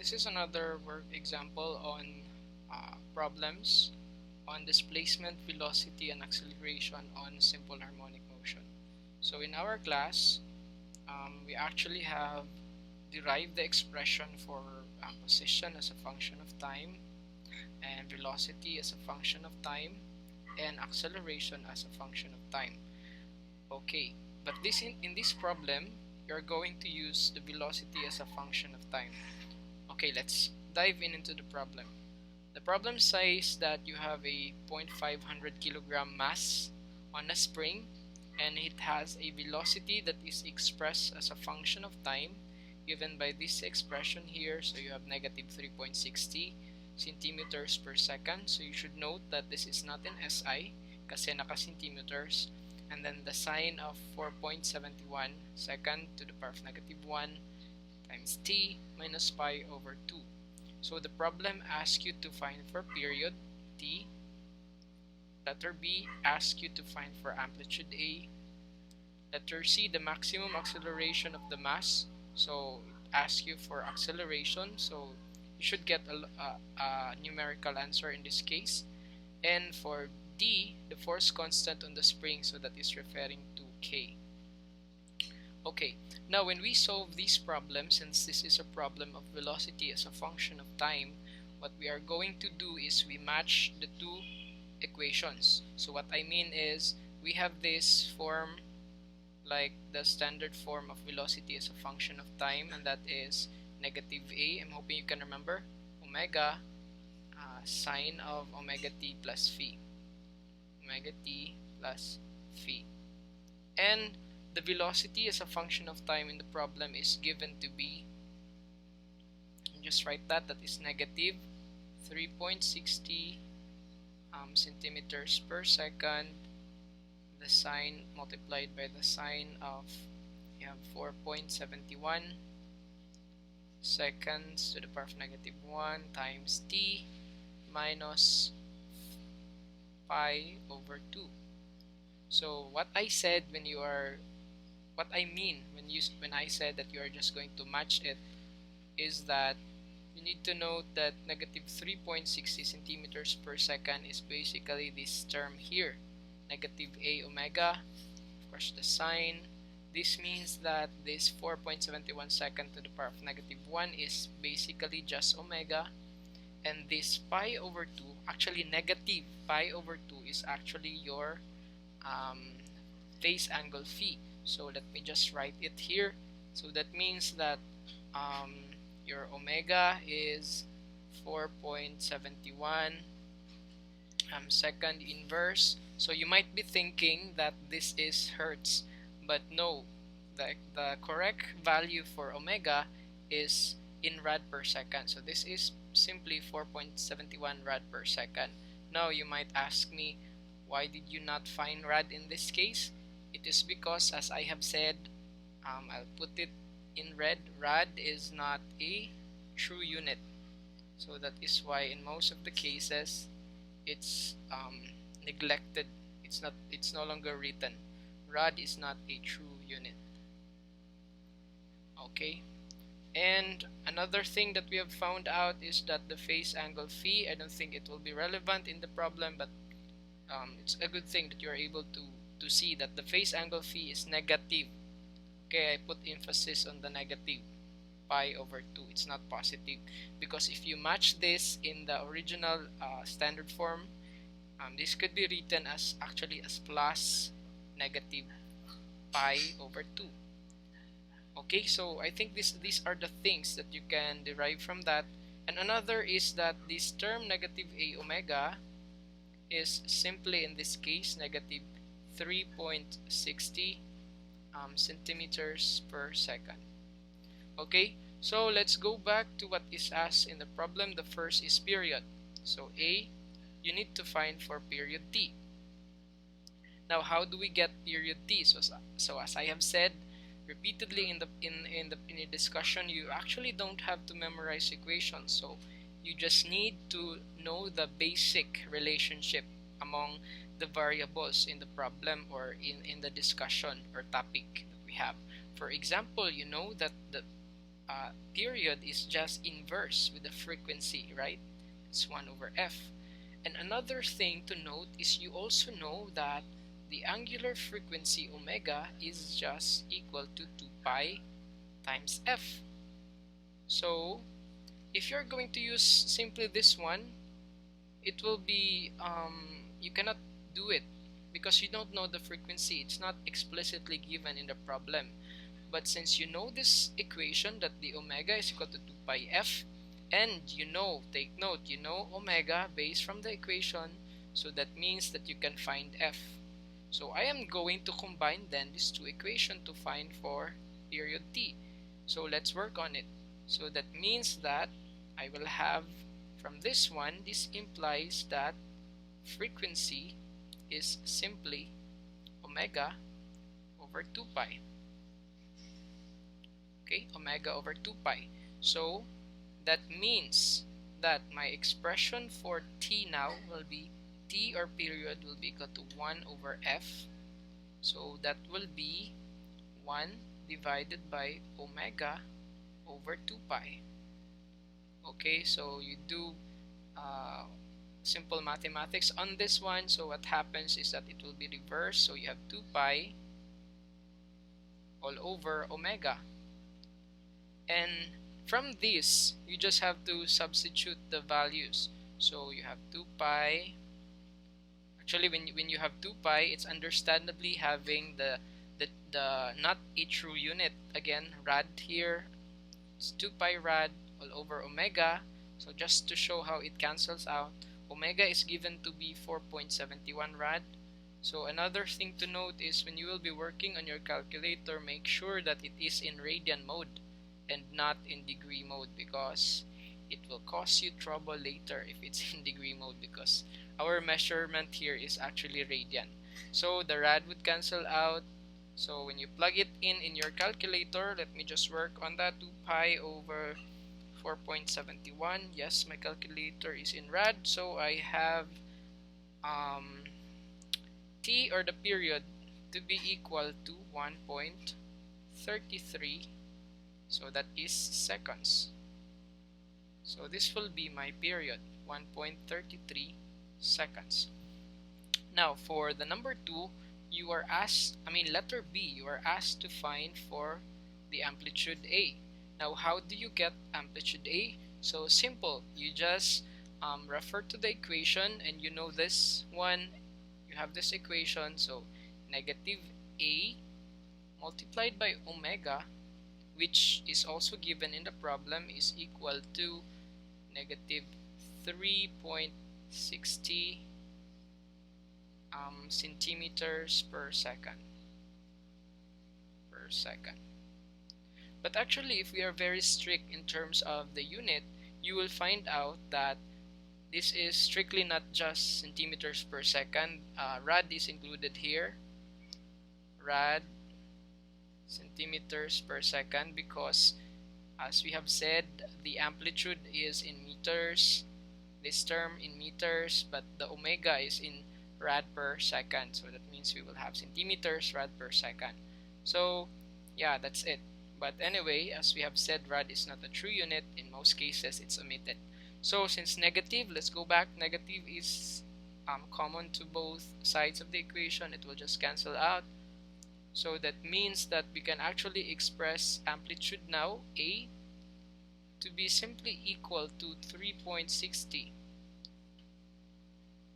this is another work example on problems on displacement, velocity, and acceleration on simple harmonic motion. So in our class, we actually have derived the expression for position as a function of time, and velocity as a function of time, and acceleration as a function of time. Okay, but in this problem, you're going to use the velocity as a function of time. Okay, let's dive into the problem. The problem says that you have a 0.500 kilogram mass on a spring, and it has a velocity that is expressed as a function of time given by this expression here. So you have negative 3.60 centimeters per second. So you should note that this is not in SI kasi naka-centimeters, and then the sign of 4.71 second to the power of negative 1 times t minus pi over 2. So the problem asks you to find for period t. Letter B asks you to find for amplitude A. Letter C, the maximum acceleration of the mass. So it asks you for acceleration. So you should get a numerical answer in this case. And for D, the force constant on the spring, so that is referring to K. Okay, now when we solve these problems, since this is a problem of velocity as a function of time, what we are going to do is we match the two equations. So what I mean is we have this form like the standard form of velocity as a function of time, and that is negative A. I'm hoping you can remember omega sine of omega t plus phi. Omega t plus phi. And the velocity as a function of time in the problem is given to be, just write that is negative 3.60 centimeters per second. The sine multiplied by the sine of, you have 4.71 seconds to the power of negative 1 times t minus pi over 2. So what I said what I mean when I said that you are just going to match it is that you need to note that negative 3.60 centimeters per second is basically this term here, negative A omega, of course the sine. This means that this 4.71 second to the power of negative 1 is basically just omega, and this pi over 2, actually negative pi over 2, is actually your phase angle phi. So let me just write it here. So that means that your omega is 4.71 second inverse. So you might be thinking that this is hertz, but no, the correct value for omega is in rad per second. So this is simply 4.71 rad per second. Now you might ask me, why did you not find rad in this case? It is because, as I have said, I'll put it in red, rad is not a true unit. So that is why in most of the cases it's neglected. It's no longer written. Rad is not a true unit. Okay. And another thing that we have found out is that the phase angle phi, I don't think it will be relevant in the problem, but it's a good thing that you're able to see that the phase angle phi is negative. Okay, I put emphasis on the negative, pi over 2. It's not positive, because if you match this in the original standard form, this could be written as actually as plus negative pi over 2. Okay, so I think these are the things that you can derive from that. And another is that this term negative A omega is simply in this case negative 3.60 centimeters per second. Okay, so let's go back to what is asked in the problem. The first is period. So A, you need to find for period t. Now how do we get period t? So as I have said repeatedly in the discussion, you actually don't have to memorize equations. So you just need to know the basic relationship among the variables in the problem or in the discussion or topic that we have. For example, you know that period is just inverse with the frequency, right? It's 1 over f. And another thing to note is you also know that the angular frequency omega is just equal to 2 pi times f. So if you're going to use simply this one, it will be you cannot do it because you don't know the frequency. It's not explicitly given in the problem. But since you know this equation that the omega is equal to 2 pi f, and you know, take note, you know omega based from the equation, so that means that you can find f. So I am going to combine then these two equations to find for period t. So let's work on it. So that means that I will have from this one, this implies that frequency is simply omega over 2 pi. Okay, omega over 2 pi. So that means that my expression for t now will be t, or period, will be equal to 1 over f. So that will be 1 divided by omega over 2 pi. Okay, so you do simple mathematics on this one. So what happens is that it will be reversed. So you have 2 pi all over omega. And from this, you just have to substitute the values. So you have 2 pi. Actually, when you have 2 pi, it's understandably having the not a true unit. Again, rad here. It's 2 pi rad all over omega. So just to show how it cancels out, omega is given to be 4.71 rad. So another thing to note is when you will be working on your calculator, make sure that it is in radian mode and not in degree mode, because it will cause you trouble later if it's in degree mode, because our measurement here is actually radian. So the rad would cancel out. So when you plug it in your calculator, let me just work on that. 2 pi over 4.71. Yes, my calculator is in rad, so I have t, or the period, to be equal to 1.33. So that is seconds. So this will be my period, 1.33 seconds. Now for the number 2, you are asked, letter B, you are asked to find for the amplitude A. Now how do you get amplitude A? So simple, you just refer to the equation, and you know this one, you have this equation. So negative A multiplied by omega, which is also given in the problem, is equal to negative 3.60 centimeters per second. But actually, if we are very strict in terms of the unit, you will find out that this is strictly not just centimeters per second. Rad is included here. Rad centimeters per second, because as we have said, the amplitude is in meters, this term in meters, but the omega is in rad per second. So that means we will have centimeters rad per second. So yeah, that's it. But anyway, as we have said, rad is not a true unit. In most cases, it's omitted. So since negative, let's go back. Negative is common to both sides of the equation. It will just cancel out. So that means that we can actually express amplitude now, A, to be simply equal to 3.60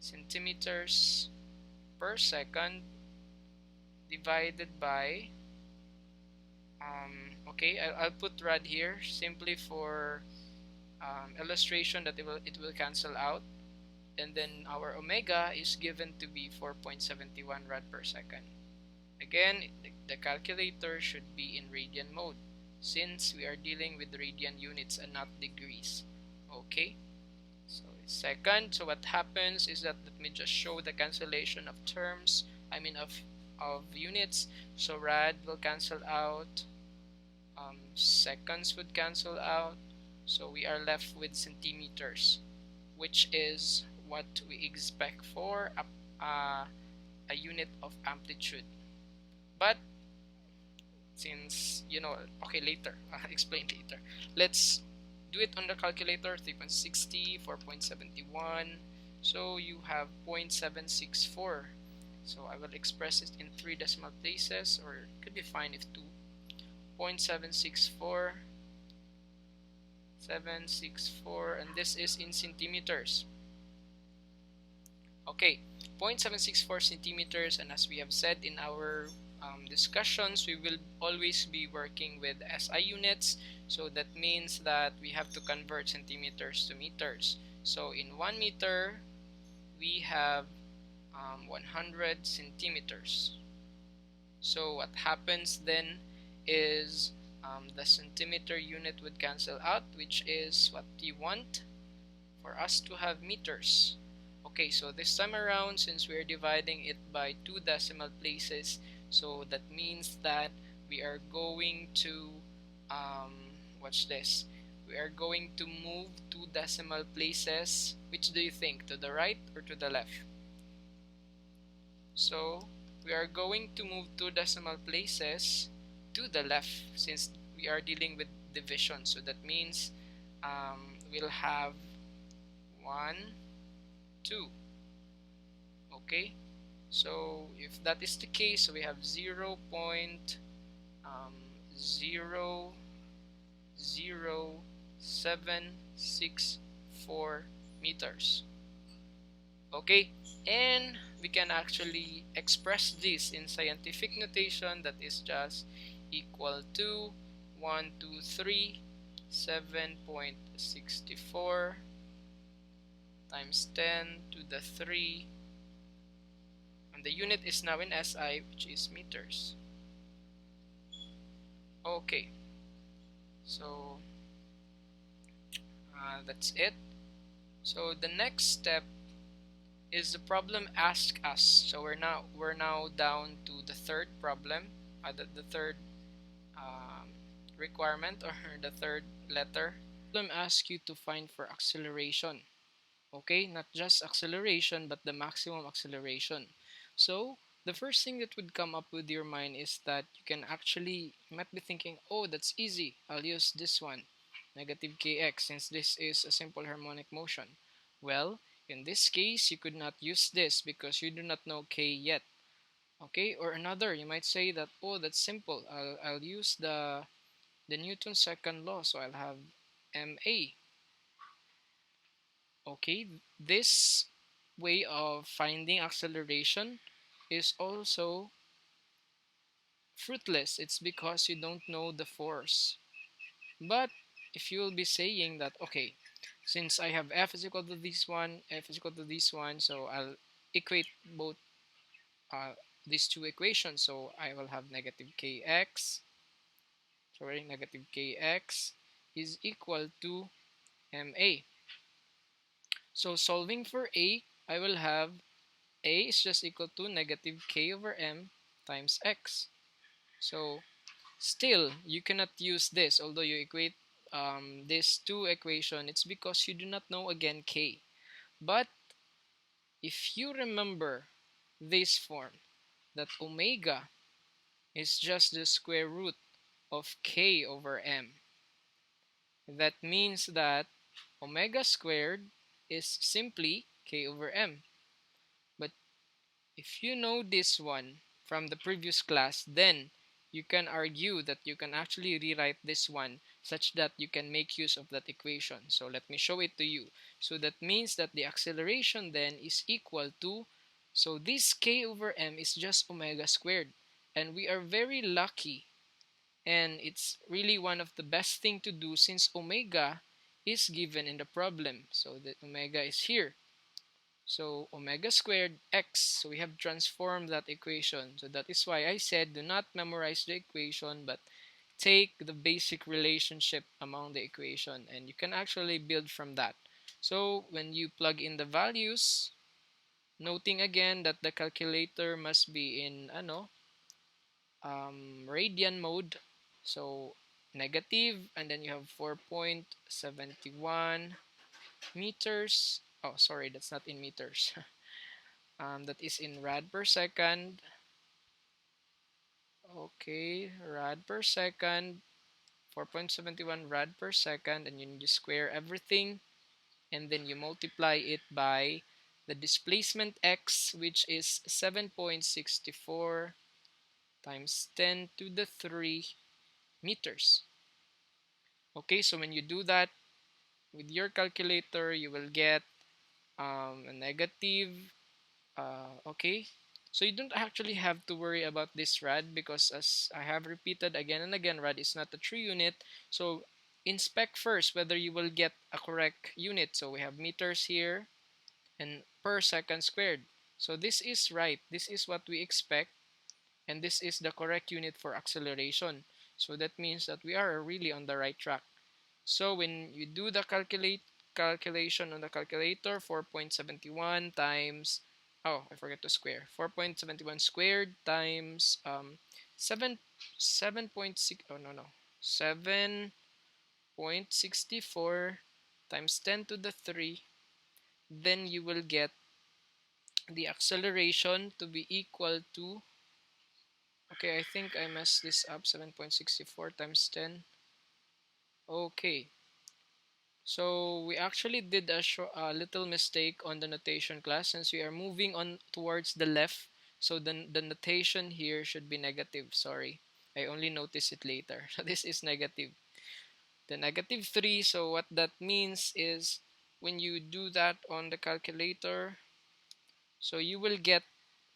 centimeters per second divided by okay, I'll put rad here simply for illustration that it will cancel out, and then our omega is given to be 4.71 rad per second. Again, the calculator should be in radian mode, since we are dealing with radian units and not degrees. Okay, so second, so what happens is that, let me just show the cancellation of terms, of units. So rad will cancel out, seconds would cancel out, so we are left with centimeters, which is what we expect for a unit of amplitude. But since okay, later. Explain later. Let's do it on the calculator. 3.60, 4.71. So you have 0.764. So I will express it in 3 decimal places, or it could be fine if 2. 0.764, 764, and this is in centimeters. Okay, 0.764 centimeters, and as we have said in our discussions, we will always be working with SI units, so that means that we have to convert centimeters to meters. So in 1 meter, we have 100 centimeters. So what happens then is the centimeter unit would cancel out, which is what we want for us to have meters. Okay, so this time around, since we're dividing it by 2 decimal places, so that means that we are going to, watch this, we are going to move 2 decimal places. Which do you think, to the right or to the left? So we are going to move 2 decimal places to the left, since we are dealing with division. So that means we'll have 1, 2. Okay, so if that is the case, so we have 0.00764 meters. Okay, and we can actually express this in scientific notation, that is just equal to 123.7.64 times 10 to the 3, and the unit is now in SI, which is meters. Okay, so that's it. So the next step is the problem asked us. So we're now down to the third problem, the third um, requirement, or the third letter. Problem asks you to find for acceleration. Okay, not just acceleration, but the maximum acceleration. So the first thing that would come up with your mind is that you might be thinking, oh, that's easy, I'll use this one, negative kx, since this is a simple harmonic motion. Well, in this case, you could not use this because you do not know k yet. Okay, or another, you might say that, oh, that's simple, I'll use the Newton's second law, so I'll have ma. Okay, this way of finding acceleration is also fruitless. It's because you don't know the force. But if you will be saying that, okay, since I have F is equal to this one, F is equal to this one, so I'll equate both uh, these two equations. So I will have negative kx, sorry, negative kx is equal to ma. So solving for a, I will have a is just equal to negative k over m times x. So still, you cannot use this, although you equate these two equation. It's because you do not know again k. But if you remember this form, that omega is just the square root of k over m, that means that omega squared is simply k over m. But if you know this one from the previous class, then you can argue that you can actually rewrite this one such that you can make use of that equation. So let me show it to you. So that means that the acceleration then is equal to, so this k over m is just omega squared. And we are very lucky, and it's really one of the best thing to do since omega is given in the problem. So the omega is here. So omega squared x, so we have transformed that equation. So that is why I said do not memorize the equation, but take the basic relationship among the equation, and you can actually build from that. So when you plug in the values, noting again that the calculator must be in radian mode. So negative, and then you have 4.71 meters. Oh, sorry, that's not in meters. That is in rad per second. Okay, rad per second, 4.71 rad per second, and you need to square everything, and then you multiply it by the displacement x, which is 7.64 times 10 to the 3 meters. Okay, so when you do that with your calculator, you will get a negative. Okay, so you don't actually have to worry about this rad, because as I have repeated again and again, rad is not a true unit. So inspect first whether you will get a correct unit. So we have meters here and per second squared. So this is right. This is what we expect, and this is the correct unit for acceleration. So that means that we are really on the right track. So when you do the calculation on the calculator, 4.71 times, oh, I forgot to square. 4.71 squared times 7.6, oh no, 7.64 times 10 to the 3, then you will get the acceleration to be equal to, okay, I think I messed this up, 7.64 times 10. Okay, so we actually did a little mistake on the notation class, since we are moving on towards the left. So the notation here should be negative. Sorry, I only noticed it later. So this is negative. The negative 3. So what that means is when you do that on the calculator, so you will get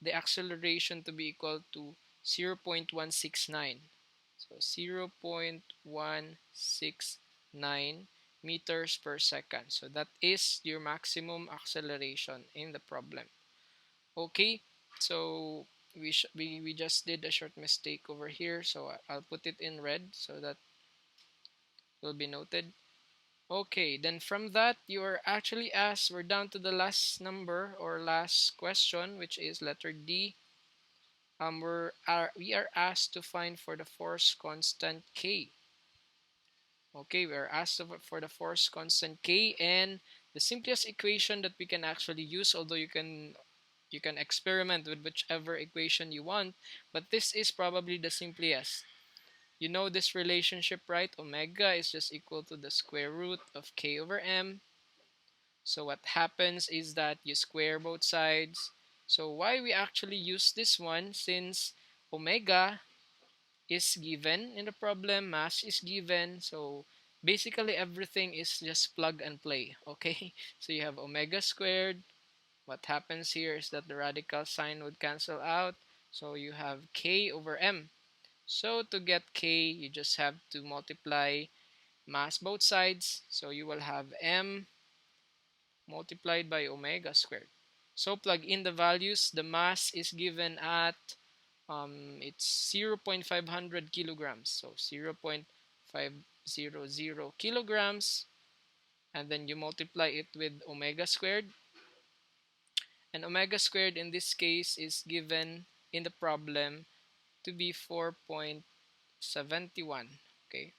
the acceleration to be equal to 0.169. So 0.169 meters per second. So that is your maximum acceleration in the problem. Okay, so we just did a short mistake over here. So I'll put it in red so that will be noted. Okay, then from that, you are actually asked, we're down to the last number or last question, which is letter D. We are asked to find for the force constant K. Okay, we are asked for the force constant K, and the simplest equation that we can actually use, although you can experiment with whichever equation you want, but this is probably the simplest. You know this relationship, right? Omega is just equal to the square root of K over M. So what happens is that you square both sides. So why we actually use this one, since omega is given in the problem, mass is given, so basically everything is just plug and play. Okay, so you have omega squared. What happens here is that the radical sign would cancel out, so you have K over M. So to get K, you just have to multiply mass both sides, so you will have M multiplied by omega squared. So plug in the values. The mass is given at it's 0.500 kilograms. So 0.500 kilograms, and then you multiply it with omega squared. And omega squared in this case is given in the problem to be 4.71. Okay,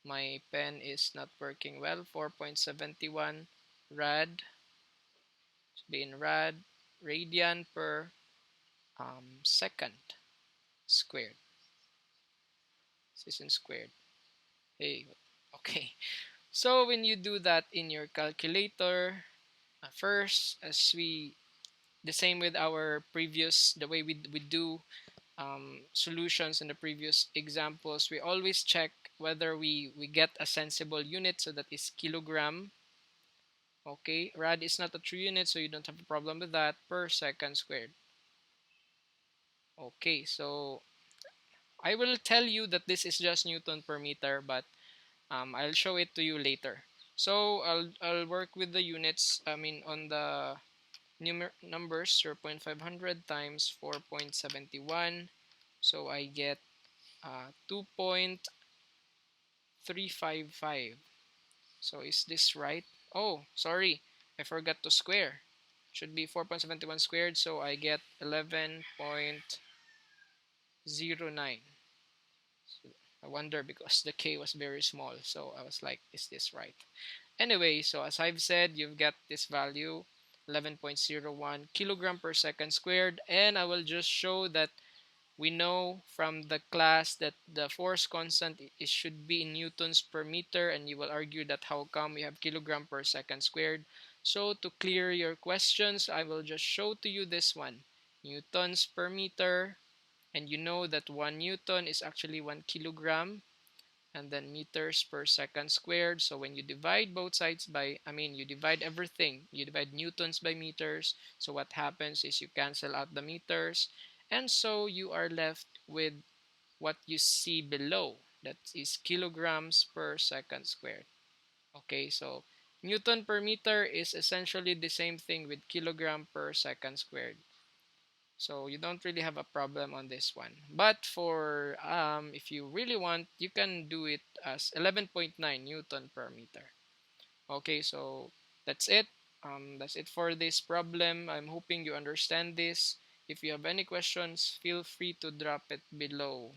my pen is not working well. 4.71 rad, being radian per second squared. This isn't squared. Hey, okay. So when you do that in your calculator, first, as we the same with our previous, the way we do solutions in the previous examples, we always check whether we get a sensible unit, so that is kilogram. Okay, rad is not a true unit, so you don't have a problem with that, per second squared. Okay, so I will tell you that this is just Newton per meter, but I'll show it to you later. So I'll work with the units. I mean on the numbers, 0.500 times 4.71. So I get 2.355. So is this right? Oh, sorry, I forgot to square. Should be 4.71 squared, so I get 11.09. So I wonder, because the K was very small, so I was like, is this right? Anyway, so as I've said, you've got this value, 11.01 kilogram per second squared, and I will just show that We know from the class that the force constant should be in newtons per meter, and you will argue that how come we have kilogram per second squared. So to clear your questions, I will just show to you this one. Newtons per meter, and you know that 1 newton is actually 1 kilogram, and then meters per second squared. So when you divide both sides by, you divide everything, you divide newtons by meters. So what happens is you cancel out the meters, and so you are left with what you see below. That is kilograms per second squared. Okay, so Newton per meter is essentially the same thing with kilogram per second squared. So you don't really have a problem on this one. But for if you really want, you can do it as 11.9 Newton per meter. Okay, so that's it. That's it for this problem. I'm hoping you understand this. If you have any questions, feel free to drop it below.